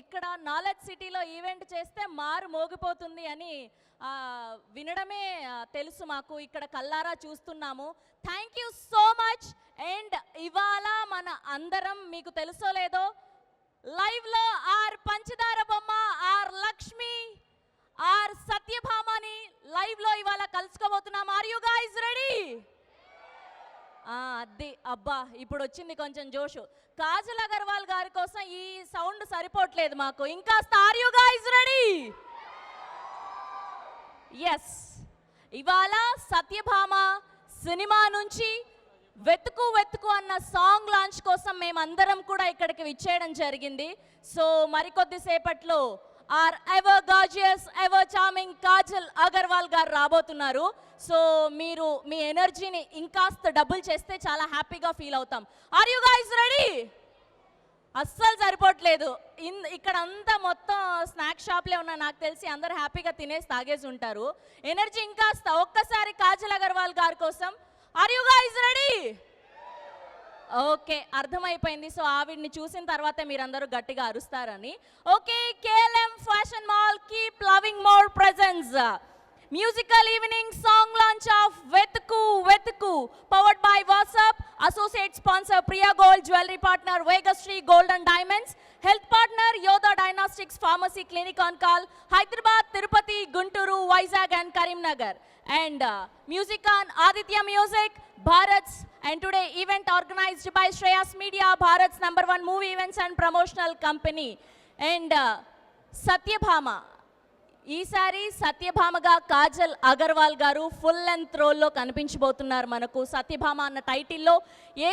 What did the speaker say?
ఇక్కడ నాలెడ్జ్ సిటీలో ఈవెంట్ చేస్తే మారు మోగిపోతుంది అని వినడమే తెలుసు మాకు. ఇక్కడ కల్లారా చూస్తున్నాము. Thank you so much. And ఇవాళ మన అందరం మీకు తెలుసో లేదో లైవ్లో ఆర్ పంచదార బొమ్మ, ఆర్ లక్ష్మి, ఆర్ సత్యభామని లైవ్లో ఇవాళ కలుసుకోబోతున్నాం. Are you guys ready? అది అబ్బా ఇప్పుడు వచ్చింది కొంచెం జోషు. కాజల్ అగర్వాల్ గారి కోసం ఈ సౌండ్ సరిపోవట్లేదు మాకు. ఇంకా are you guys ready? Yes, ఇవాళ సత్యభామ సినిమా నుంచి వెతుకు వెతుకు అన్న సాంగ్ లాంచ్ కోసం మేమందరం కూడా ఇక్కడికి విచ్చేయడం జరిగింది. సో మరికొద్ది సేపట్లో our ever gorgeous, ever charming Kajal Agarwal గారు రాబోతున్నారు. సో మీరు మీ ఎనర్జీని ఇంకాస్త డబుల్ చేస్తే చాలా హ్యాపీగా ఫీల్ అవుతాం. Are you guys ready? అస్సలు సరిపోవట్లేదు. ఇక్కడ అంతా మొత్తం స్నాక్ షాప్లే ఉన్నా, నాకు తెలిసి అందరు హ్యాపీగా తినేసి తాగేసి ఉంటారు. ఎనర్జీ ఇంకాస్త ఒక్కసారి కాజల్ అగర్వాల్ గారి కోసం. Are you guys ready? Okay, అర్థమైపోయింది. సో ఆవిడ్ని చూసిన తర్వాత మీరందరూ గట్టిగా అరుస్తారని. Okay, KLM Fashion Mall keep loving more presence. Musical evening song launch of Vethuku Vethuku powered by WhatsApp. Associate sponsor Priya Gold, jewellery partner Vegasri Gold and Diamonds, health partner Yodha Diagnostics pharmacy clinic on call, Hyderabad, Tirupati, Guntur, Vizag and Karimnagar. And music on Aditya Music, Bharat's, and today event organized by Shreyas Media, Bharat's #1 movie events and promotional company. And Satyabhama, ఈసారి సత్యభామగా కాజల్ అగర్వాల్ గారు full length రోల్లో కనిపించబోతున్నారు మనకు. సత్యభామ అన్న టైటిల్లో ఏ